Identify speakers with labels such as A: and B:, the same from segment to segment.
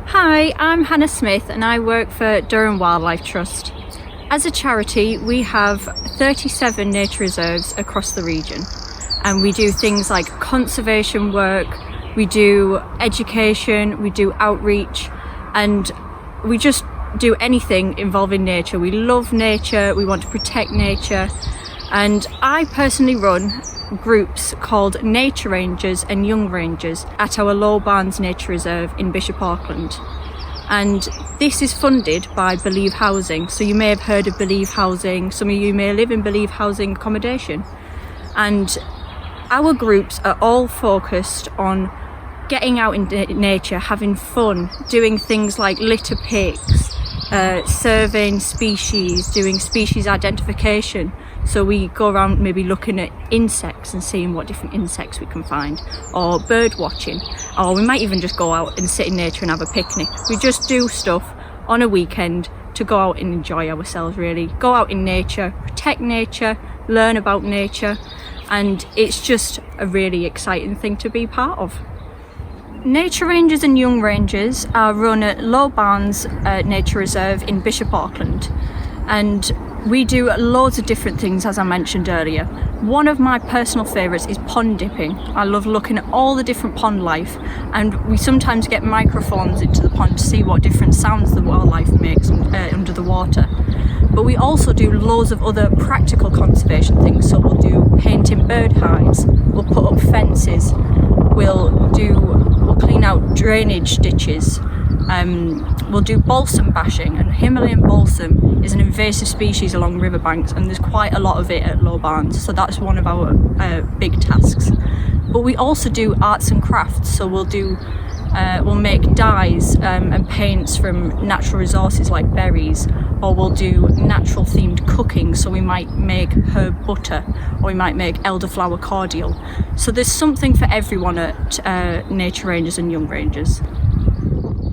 A: Hi, I'm Hannah Smith and I work for Durham Wildlife Trust. As a charity, we have 37 nature reserves across the region, and we do things like conservation work, we do education, we do outreach, and we just do anything involving nature. We love nature, we want to protect nature, and I personally run groups called Nature Rangers and Young Rangers at our Low Barns Nature Reserve in Bishop Auckland. And this is funded by Believe Housing. So you may have heard of Believe Housing, some of you may live in Believe Housing accommodation. And our groups are all focused on getting out in nature, having fun, doing things like litter picks, surveying species, doing species identification. So we go around maybe looking at insects and seeing what different insects we can find, or bird watching, or we might even just go out and sit in nature and have a picnic. We just do stuff on a weekend to go out and enjoy ourselves, really. Go out in nature, protect nature, learn about nature, and it's just a really exciting thing to be part of. Nature Rangers and Young Rangers are run at Low Barns Nature Reserve in Bishop Auckland, and we do loads of different things, as I mentioned earlier. One of my personal favourites is pond dipping. I love looking at all the different pond life, and we sometimes get microphones into the pond to see what different sounds the wildlife makes under the water. But we also do loads of other practical conservation things. So we'll do painting bird hives, we'll put up fences, we'll clean out drainage ditches, we'll do balsam bashing, and Himalayan balsam is an invasive species along riverbanks, and there's quite a lot of it at Low Barns, so that's one of our big tasks. But we also do arts and crafts, so we'll make dyes and paints from natural resources like berries, or we'll do natural themed cooking, so we might make herb butter, or we might make elderflower cordial. So there's something for everyone at Nature Rangers and Young Rangers.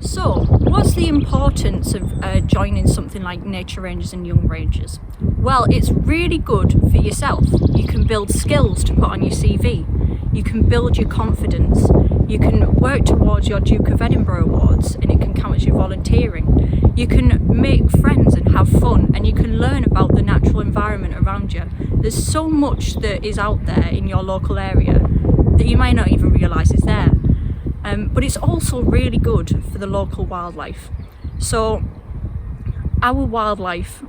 A: So, what's the importance of joining something like Nature Rangers and Young Rangers? Well, it's really good for yourself. You can build skills to put on your CV. You can build your confidence. You can work towards your Duke of Edinburgh awards, and it can count as your volunteering. You can make friends and have fun, and you can learn about the natural environment around you. There's so much that is out there in your local area that you might not even realise is there. But it's also really good for the local wildlife. So our wildlife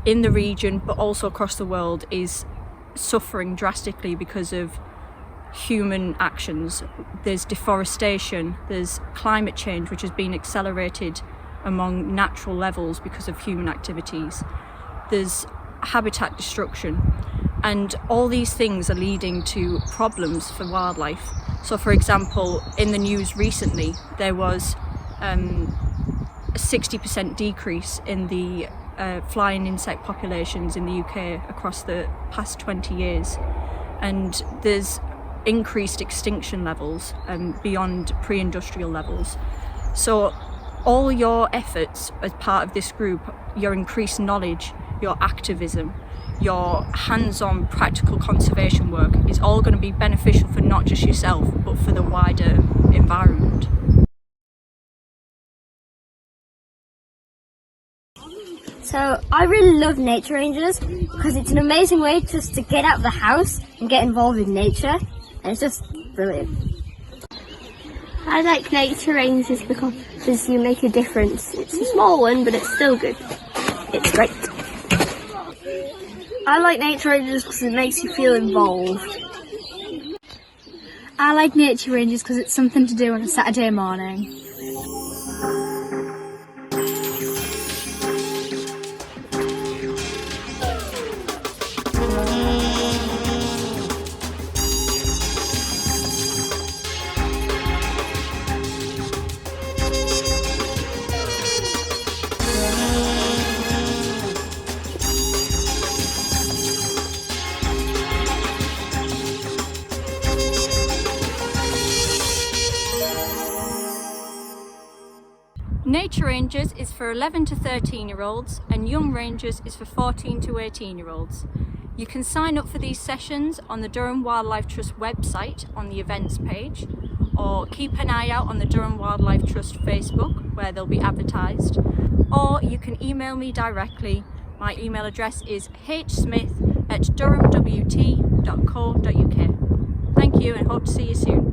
A: in the region, but also across the world, is suffering drastically because of human actions. There's deforestation, there's climate change, which has been accelerated among natural levels because of human activities. There's habitat destruction, and all these things are leading to problems for wildlife. So for example, in the news recently, there was a 60% decrease in the flying insect populations in the UK across the past 20 years. And there's increased extinction levels beyond pre-industrial levels. So all your efforts as part of this group, your increased knowledge, your activism, your hands-on practical conservation work is all going to be beneficial for not just yourself, but for the wider environment.
B: So I really love Nature Rangers because it's an amazing way just to get out of the house and get involved in nature, and it's just brilliant.
C: I like Nature Rangers because you make a difference. It's a small one, but it's still good. It's great.
D: I like Nature Rangers because it makes you feel involved.
E: I like Nature Rangers because it's something to do on a Saturday morning.
A: Nature Rangers is for 11 to 13 year olds and Young Rangers is for 14 to 18 year olds. You can sign up for these sessions on the Durham Wildlife Trust website on the events page, or keep an eye out on the Durham Wildlife Trust Facebook where they'll be advertised, or you can email me directly. My email address is hsmith@durhamwt.co.uk. Thank you and hope to see you soon.